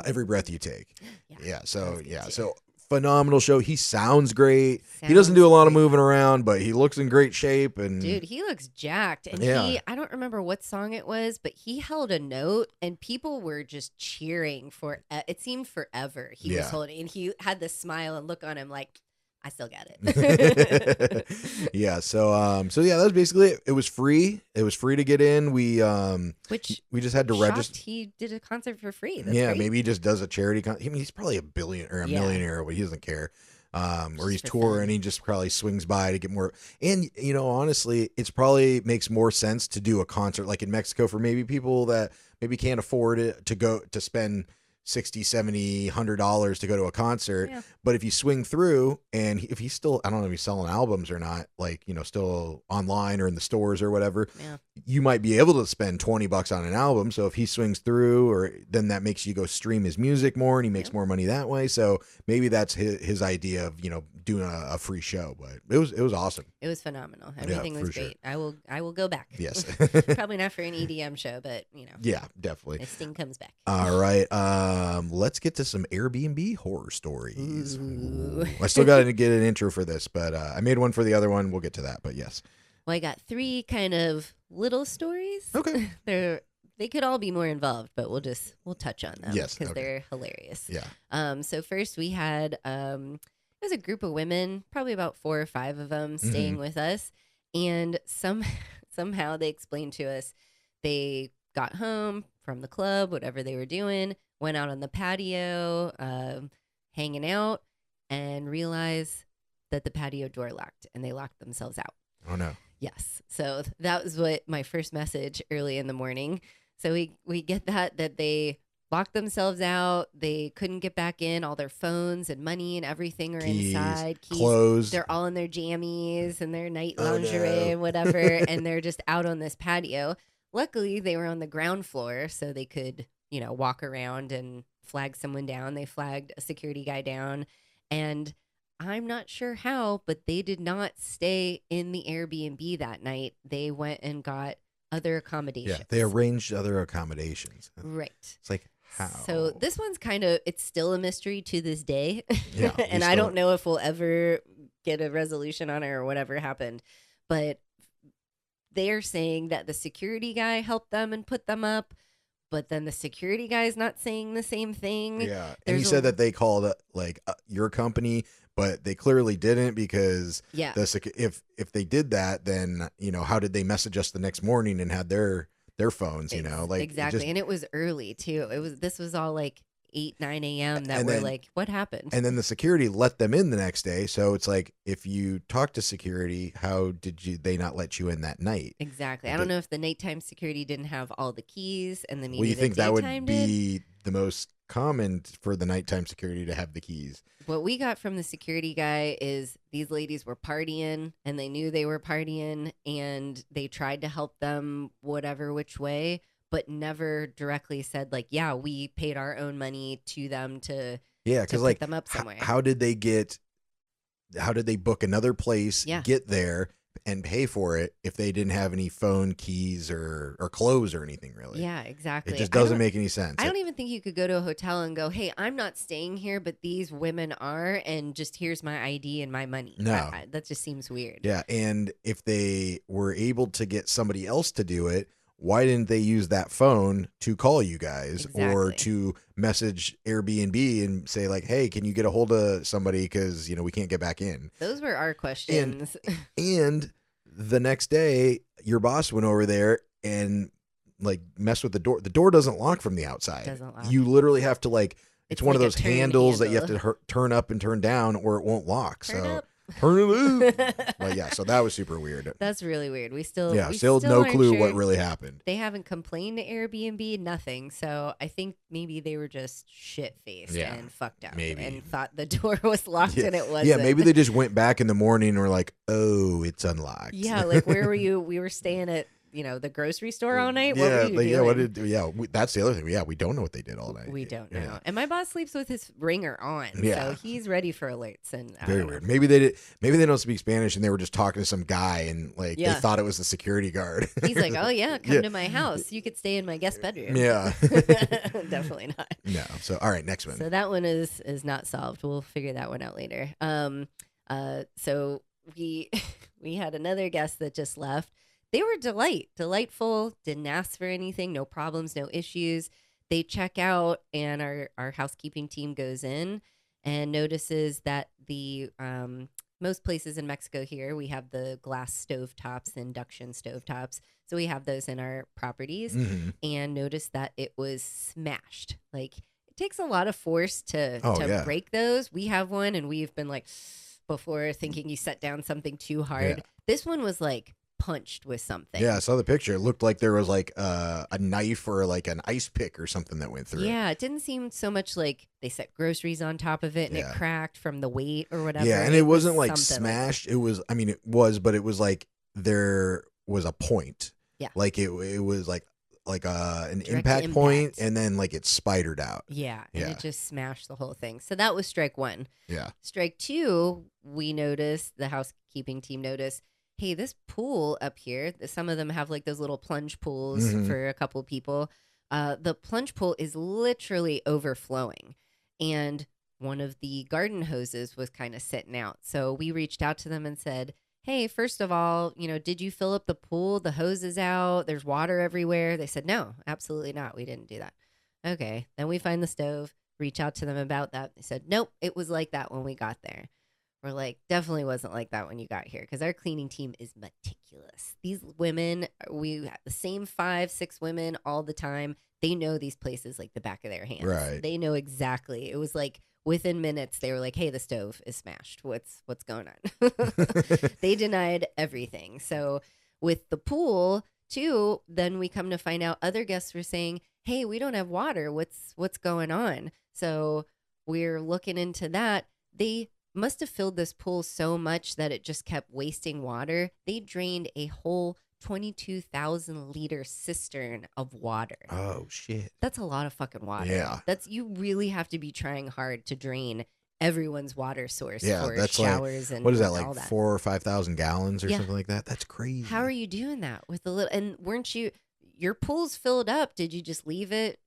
Every Breath You Take. Yeah. So That was good too. so phenomenal show. He sounds great. He doesn't do a lot of moving around, but he looks in great shape. And Dude, he looks jacked. And I don't remember what song it was, but he held a note and people were just cheering for, it seemed forever he was holding. And he had this smile and look on him like, I still got it. Yeah. So yeah, that was basically it. It was free. It was free to get in. We just had to register. He did a concert for free. That's Yeah, great. maybe he just does a charity. I mean, he's probably a billionaire or a millionaire, but he doesn't care. Or he's for touring. fun. He just probably swings by to get more. And honestly, it's probably makes more sense to do a concert like in Mexico for maybe people that maybe can't afford it to go to spend $60, $70, $100 to go to a concert. Yeah. But if you swing through and if he's still, I don't know if he's selling albums or not, still online or in the stores or whatever, you might be able to spend $20 on an album. So if he swings through, then that makes you go stream his music more and he makes more money that way. So maybe that's his idea of, doing a free show, but it was awesome. It was phenomenal. Everything was for great. I will go back. Yes. Probably not for an EDM show, but Yeah, definitely. if Sting comes back. All right. Let's get to some Airbnb horror stories. Ooh. I still got to get an intro for this, but I made one for the other one. We'll get to that, but yes. Well, I got 3 kind of little stories. Okay. They could all be more involved, but we'll touch on them Yes, because okay. they're hilarious. Yeah. So first we had it was a group of women, probably about 4 or 5 of them staying with us, and somehow they explained to us they got home from the club, whatever they were doing, went out on the patio, hanging out, and realized that the patio door locked, and they locked themselves out. Oh no. Yes. So that was what my first message early in the morning. So we get that they locked themselves out. They couldn't get back in. All their phones and money and everything are Keys, inside. Keys, clothes. They're all in their jammies and their night Oh, lingerie no. and whatever. And they're just out on this patio. Luckily, they were on the ground floor, so they could, walk around and flag someone down. They flagged a security guy down. And I'm not sure how, but they did not stay in the Airbnb that night. They went and got other accommodations. Yeah, they arranged other accommodations. Right. It's like, How? So this one's it's still a mystery to this day. Yeah, and I don't know if we'll ever get a resolution on it or whatever happened. But they're saying that the security guy helped them and put them up. But then the security guy's not saying the same thing. Yeah. And he said that they called your company, but they clearly didn't because if they did that, then, how did they message us the next morning and had their phones, exactly. And it was early too. This was all like 8, 9 a.m. that we're like, what happened? And then the security let them in the next day. So it's like, if you talk to security, how did they not let you in that night? Exactly. I don't know if the nighttime security didn't have all the keys and then maybe well, you think that would be did? the most common for the nighttime security to have the keys? What we got from the security guy is these ladies were partying and they knew they were partying and they tried to help them whatever which way, but never directly said like, yeah, we paid our own money to them to put them up somewhere. How did they book another place, get there and pay for it if they didn't have any phone, keys or clothes or anything really? Yeah, exactly. It just doesn't make any sense. I don't even think you could go to a hotel and go, hey, I'm not staying here, but these women are, and just here's my ID and my money. No. That just seems weird. Yeah, and if they were able to get somebody else to do it, why didn't they use that phone to call you guys or to message Airbnb and say like, hey, can you get a hold of somebody because, we can't get back in? Those were our questions. And the next day, your boss went over there and like messed with the door. The door doesn't lock from the outside. Doesn't lock. You literally have to it's one like of those handles that you have to turn up and turn down or it won't lock. Turn so up. Turn it up. Well, yeah, so that was super weird. That's really weird. We still no clue what really happened. They haven't complained to Airbnb, nothing. So I think maybe they were just shit-faced and fucked up and thought the door was locked and it wasn't. Yeah, maybe they just went back in the morning and were like, oh, it's unlocked. Yeah, like where were you? We were staying at the grocery store all night. What were you doing? That's the other thing. Yeah, we don't know what they did all night. We don't know. Yeah. And my boss sleeps with his ringer on, so he's ready for alerts. And very weird. Maybe they don't speak Spanish and they were just talking to some guy and they thought it was the security guard. He's like, oh yeah, come to my house. You could stay in my guest bedroom. Yeah, definitely not. No. So all right, next one. So that one is not solved. We'll figure that one out later. So we had another guest that just left. They were delightful, didn't ask for anything, no problems, no issues. They check out and our housekeeping team goes in and notices that the most places in Mexico here, we have the glass stovetops, induction stovetops. So we have those in our properties and noticed that it was smashed. Like it takes a lot of force to break those. We have one and we've been like before thinking you set down something too hard. Yeah. This one was like punched with something. Yeah, I saw the picture. It looked like there was like a knife or like an ice pick or something that went through. Yeah, it didn't seem so much like they set groceries on top of it and it cracked from the weight or whatever. Yeah, and it wasn't like smashed. It was, but it was like there was a point. Yeah. Like it was like an impact point and then like it spidered out. Yeah, and it just smashed the whole thing. So that was strike one. Yeah. Strike two, we noticed, the housekeeping team noticed, hey, this pool up here, some of them have like those little plunge pools for a couple of people. The plunge pool is literally overflowing. And one of the garden hoses was kind of sitting out. So we reached out to them and said, hey, first of all, did you fill up the pool? The hose is out. There's water everywhere. They said, no, absolutely not. We didn't do that. Okay. Then we find the stove, reach out to them about that. They said, nope, it was like that when we got there. We're like, definitely wasn't like that when you got here because our cleaning team is meticulous. These women, we have the same 5-6 women all the time. They know these places like the back of their hands. Right. They know exactly. It was like within minutes, they were like, hey, the stove is smashed. What's going on? They denied everything. So with the pool, too, then we come to find out other guests were saying, hey, we don't have water. What's going on? So we're looking into that. They must have filled this pool so much that it just kept wasting water. They drained a whole 22,000 liter cistern of water. Oh shit. That's a lot of fucking water. Yeah. You really have to be trying hard to drain everyone's water source for that's showers like, and what is that, like like 4,000 or 5,000 gallons or something like that? That's crazy. How are you doing that with the little, and weren't you, your pool's filled up? Did you just leave it,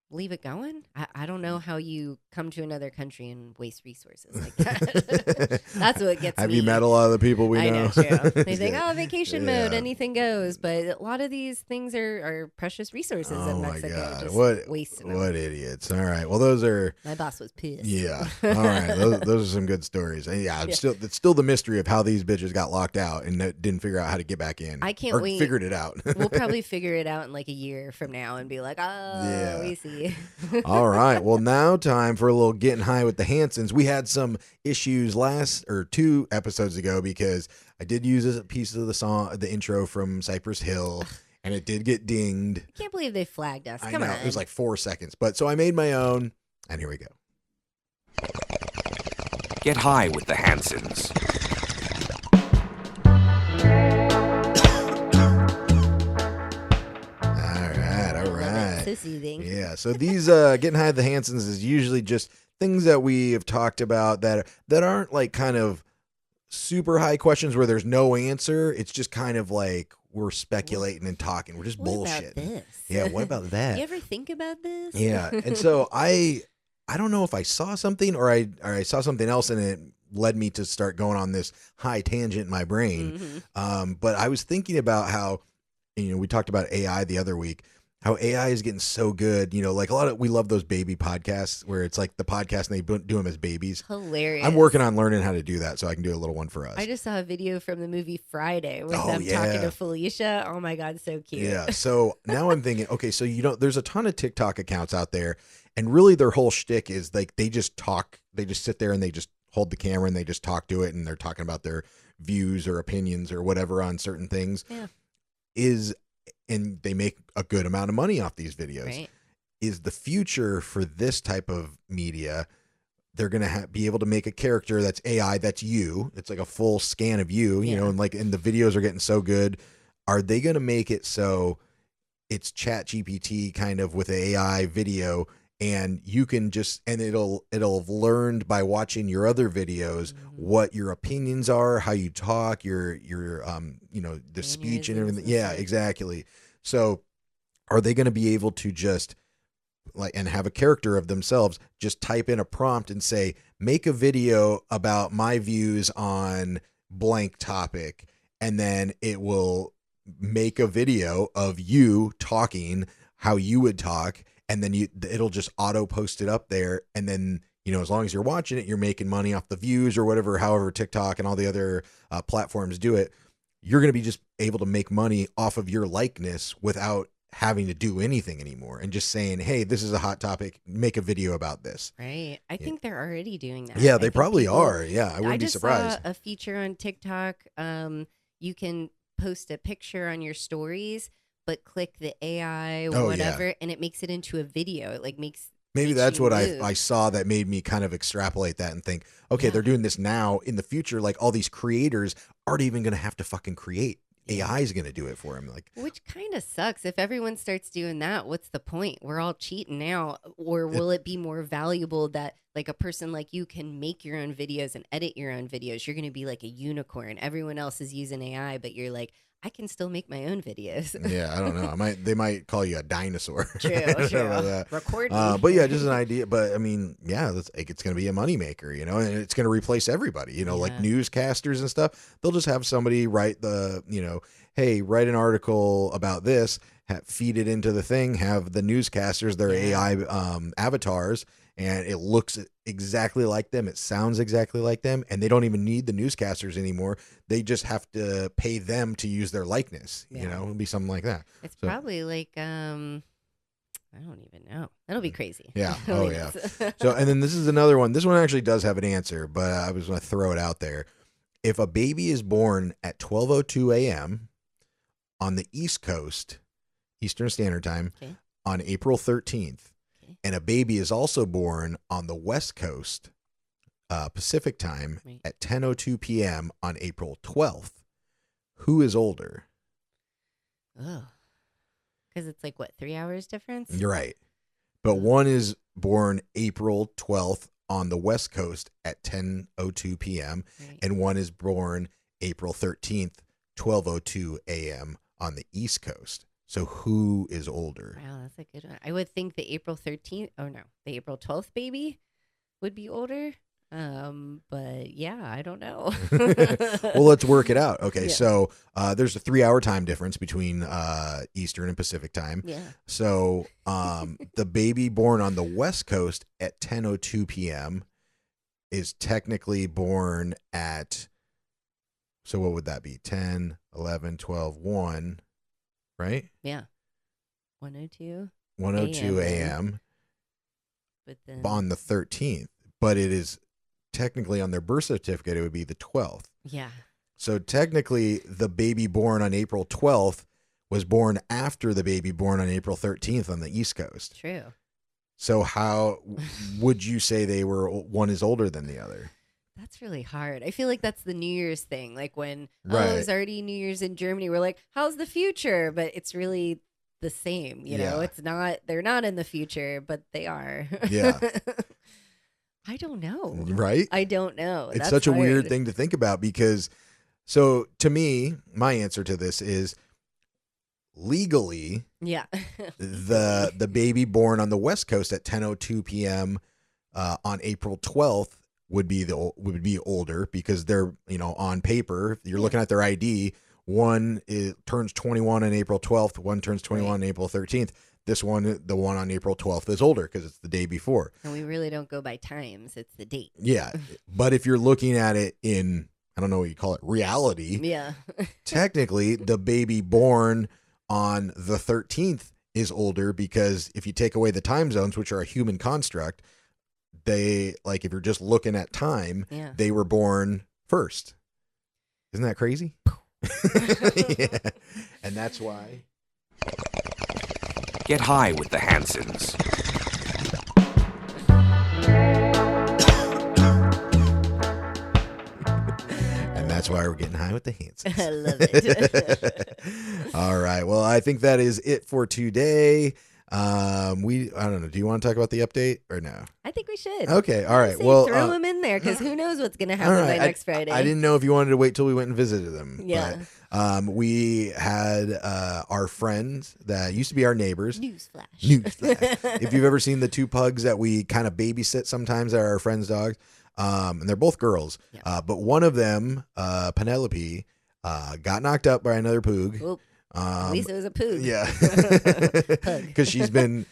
leave it going. I don't know how you come to another country and waste resources like that. That's what gets Have me. you met a lot of the people we I know? know, true. They think, oh, vacation mode, Yeah. anything goes. But a lot of these things are precious resources in Oh my Mexico. God. Just What wasting them. what idiots. All right. Well, those are My boss was pissed. yeah. All right. Those are some good stories. And yeah, it's still the mystery of how these bitches got locked out and didn't figure out how to get back in. I can't or wait. Figured it out. We'll probably figure it out in like a year from now and be like, oh, Yeah. we see. All right. Well, now time for a little getting high with the Hansons. We had some issues last or 2 episodes ago because I did use a piece of the intro from Cypress Hill, and it did get dinged. I can't believe they flagged us. I Come know, on. it was like 4 seconds, but so I made my own, and here we go. Get high with the Hansons. All right. So soothing. Yeah. So these getting high with the Hansons is usually just things that we have talked about that aren't like kind of super high questions where there's no answer. It's just kind of like we're speculating and talking. We're just What bullshit. about this? Yeah. What about that? You ever think about this? Yeah. And so I don't know if I saw something or I saw something else and it led me to start going on this high tangent in my brain. Mhm. But I was thinking about how, we talked about AI the other week, how AI is getting so good. Like we love those baby podcasts where it's like the podcast and they do them as babies. Hilarious. I'm working on learning how to do that so I can do a little one for us. I just saw a video from the movie Friday with Oh, them yeah. talking to Felicia. Oh my God, so cute. Yeah. So now I'm thinking, okay, so there's a ton of TikTok accounts out there, and really their whole shtick is like they just talk, they just sit there and they just hold the camera and they just talk to it, and they're talking about their views or opinions or whatever on certain things. Yeah. And they make a good amount of money off these videos. Right. Is the future for this type of media? They're gonna be able to make a character that's AI, that's you. It's like a full scan of you, Yeah. and the videos are getting so good. Are they gonna make it so it's Chat GPT kind of with AI video, and you can just, and it'll have learned by watching your other videos what your opinions are, how you talk, your the speech and everything. Yeah, exactly. So are they going to be able to just and have a character of themselves, just type in a prompt and say, make a video about my views on blank topic, and then it will make a video of you talking how you would talk, and then it'll just auto post it up there, and then as long as you're watching it, you're making money off the views or whatever, however TikTok and all the other platforms do it. You're going to be just able to make money off of your likeness without having to do anything anymore, and just saying, hey, this is a hot topic, make a video about this. Right. I think they're already doing that. Yeah, I they think probably people- are. Yeah, I wouldn't be surprised. Saw a feature on TikTok. You can post a picture on your stories, but click the AI or Oh, yeah. whatever, and it makes it into a video. It like makes Maybe makes that's you what move. I saw that made me kind of extrapolate that and think, okay, they're doing this now. In the future, like all these creators aren't even going to have to fucking create. AI is going to do it for them. Like, Which kind of sucks. If everyone starts doing that, what's the point? We're all cheating now. Or will it be more valuable that like a person like you can make your own videos and edit your own videos? You're going to be like a unicorn. Everyone else is using AI, but you're like, I can still make my own videos. yeah, I don't know. They might call you a dinosaur. True, I don't know true. about that. Record me. But yeah, just an idea. But I mean, yeah, it's going to be a moneymaker, and it's going to replace everybody, like Yeah. newscasters and stuff. They'll just have somebody write hey, write an article about this, feed it into the thing, have the newscasters, their AI avatars, and it looks exactly like them. It sounds exactly like them, and they don't even need the newscasters anymore. They just have to pay them to use their likeness. Yeah. It'll be something like that. It's So- probably like I don't even know. That'll be crazy. Yeah. It Oh, really yeah. is. So, and then this is another one. This one actually does have an answer, but I was going to throw it out there. If a baby is born at 12:02 a.m. on the East Coast, Eastern Standard Time, Okay. on April 13th, Okay. and a baby is also born on the West Coast, Pacific Time, Right. at 10:02 p.m. on April 12th, who is older? Oh. Because it's like, what, 3 hours difference? You're right. But one is born April 12th on the West Coast at 10:02 p.m. Right. and one is born April 13th, 12:02 a.m. on the East Coast. So who is older? Wow, that's a good one. I would think the April 13th. Oh no, the April 12th baby would be older. But yeah, I don't know. Well, let's work it out. Okay, Yeah. so there's a 3-hour time difference between Eastern and Pacific time. Yeah. So the baby born on the West Coast at 10:02 p.m. is technically born at, so what would that be? 10, 11, 12, 1, right? Yeah. 102. 1:02 A.m. a.m. But then on the 13th. But it is technically on their birth certificate, it would be the 12th. yeah. So technically, the baby born on April 12th was born after the baby born on April 13th on the East Coast. True. So how would you say one is older than the other? That's really hard. I feel like that's the New Year's thing. Like when Right. it's already New Year's in Germany, we're like, how's the future? But it's really the same, you know? Yeah. It's not, they're not in the future, but they are. Yeah. I don't know. Right? I don't know. It's That's such a weird hard. thing to think about because, so to me, my answer to this is legally, Yeah. the baby born on the West Coast at 10:02 p.m. On April 12th would be older because they're, on paper, if you're looking at their ID, one turns 21 on April 12th, one turns 21 on April 13th. This one, the one on April 12th, is older because it's the day before. And we really don't go by times. It's the date. Yeah. But if you're looking at it in, I don't know what you call it, reality, Yeah. technically the baby born on the 13th is older because if you take away the time zones, which are a human construct, if you're just looking at time, Yeah. they were born first. Isn't that crazy? Yeah. And that's why. Get high with the Hansons. And that's why we're getting high with the Hansons. I love it. All right. Well, I think that is it for today. I don't know. Do you want to talk about the update or no? I think we should. Okay. All right. Say Well, throw them in there because who knows what's going to happen all right. by next Friday. I didn't know if you wanted to wait till we went and visited them. Yeah. But, we had our friends that used to be our neighbors. Newsflash. If you've ever seen the two pugs that we kind of babysit sometimes, that are our friends' dogs, and they're both girls. Yeah. But one of them, Penelope, got knocked up by another poog. Oop. At least it was a poog. Yeah, because she's been.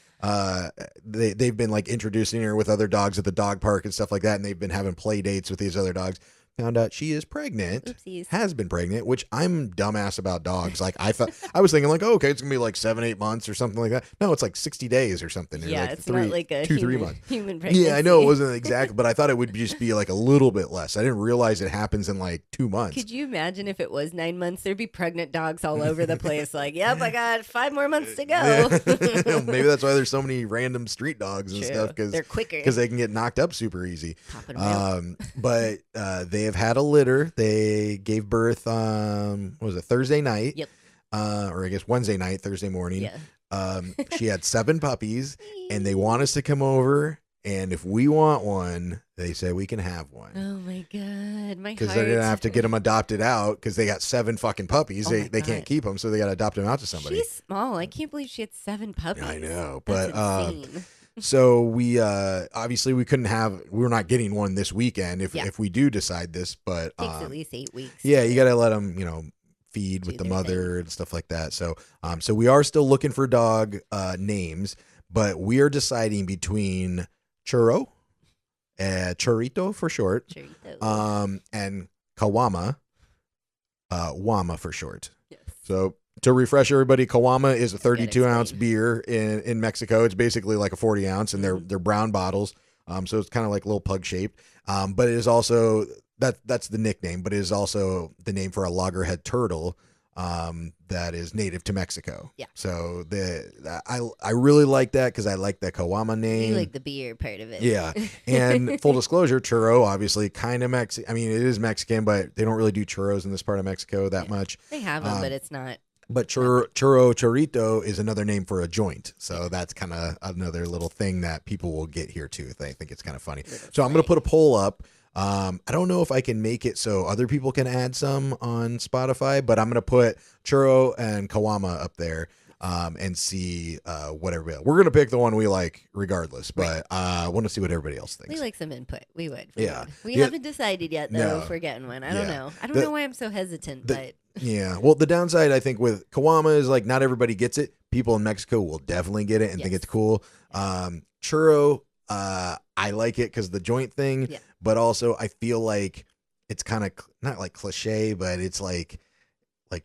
They've been like introducing her with other dogs at the dog park and stuff like that, and they've been having play dates with these other dogs. Found out she is pregnant. Oopsies. Has been pregnant, which I'm dumbass about dogs. Like I was thinking like, oh, okay, it's gonna be like 7-8 months or something like that. No, it's like 60 days or something. Or Yeah, like it's not like a 3 months. human pregnancy. Yeah, I know it wasn't exactly, but I thought it would just be like a little bit less. I didn't realize it happens in like 2 months. Could you imagine if it was 9 months? There'd be pregnant dogs all over the place. Like, yep, I got 5 more months to go. Maybe that's why there's so many random street dogs and True. stuff because They're quicker. they can get knocked up super easy. Popping 'em out. But they have had a litter. They gave birth what was it, Thursday night? Yep. Or I guess Wednesday night, Thursday morning. Yeah. She had 7 puppies, and they want us to come over. And if we want one, they say we can have one. Oh my god, my heart. Because they're gonna have to get them adopted out because they got 7 fucking puppies. Oh They my can't God. keep them, so they got to adopt them out to somebody. She's small. I can't believe she had 7 puppies. I know, That's but insane. so we obviously we we're not getting one this weekend if we do decide this, but Takes at least 8 weeks. yeah, you got to let them feed Do with the their mother and stuff like that. So so we are still looking for dog names, but we are deciding between Churro, Churrito for short, Churrito. and Kawama, Wama for short. Yes. So to refresh everybody, Kawama is a Gotta 32-ounce explain. beer in Mexico. It's basically like a 40 ounce, and Mm-hmm. they're brown bottles. So it's kind of like little pug shaped. But it is also that's the nickname, but it is also the name for a loggerhead turtle that is native to Mexico. Yeah. So I really like that because I like the Kawama name. You like the beer part of it. Yeah. And full disclosure, churro, obviously kind of Mexican. I mean, it is Mexican, but they don't really do churros in this part of Mexico that much. They have them, but it's not. But churrito is another name for a joint. So that's kind of another little thing that people will get here too. They think it's kind of funny. So I'm going to put a poll up. I don't know if I can make it so other people can add some on Spotify, but I'm going to put churro and Kawama up there. and see what everybody else. We're going to pick the one we like regardless, but I want to see what everybody else thinks. We like some input. We would. Yeah. We haven't decided yet, though, No. if we're getting one. I don't know. I don't know why I'm so hesitant, but. Yeah. Well, the downside, I think, with Kawama is like not everybody gets it. People in Mexico will definitely get it and think it's cool. Churro, I like it because the joint thing, but also I feel like it's kind of not like cliche, but it's like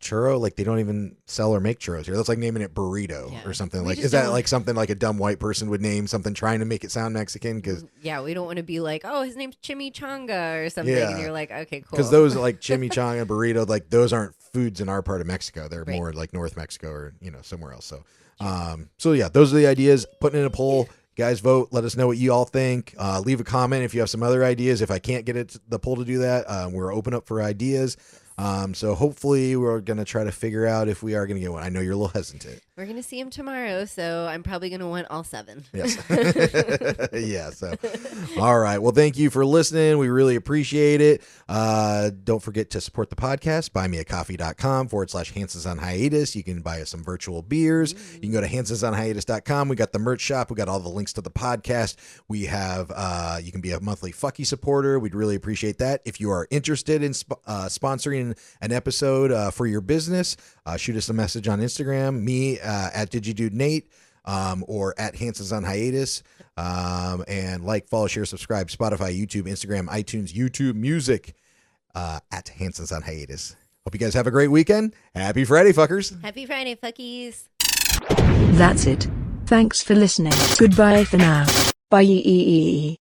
churro, like they don't even sell or make churros here. That's like naming it burrito or something. Like, is that like something like a dumb white person would name something trying to make it sound Mexican? Because we don't want to be like, oh, his name's Chimichanga or something, and you're like, okay, cool. Because those like chimichanga, burrito, like those aren't foods in our part of Mexico. They're more like North Mexico or somewhere else. So, those are the ideas. Putting in a poll. Guys, vote. Let us know what you all think. Leave a comment if you have some other ideas. If I can't get the poll to do that, we're open up for ideas. So hopefully we're going to try to figure out if we are going to get one. I know you're a little hesitant. We're going to see him tomorrow, so I'm probably going to want all 7. Yes. Yeah. So, all right. Well, thank you for listening. We really appreciate it. Don't forget to support the podcast. buymeacoffee.com/Hansons on Hiatus. You can buy us some virtual beers. You can go to hansonsonhiatus.com. We got the merch shop. We got all the links to the podcast. We have, you can be a monthly fucky supporter. We'd really appreciate that. If you are interested in sponsoring an episode for your business, shoot us a message on Instagram, me at DigiDudeNate, or at Hansons on Hiatus, and like, follow, share, subscribe, Spotify, YouTube, Instagram, iTunes, YouTube Music, at Hansons on Hiatus. Hope you guys have a great weekend. Happy Friday, fuckers. Happy Friday, fuckies. That's it. Thanks for listening. Goodbye for now. Bye.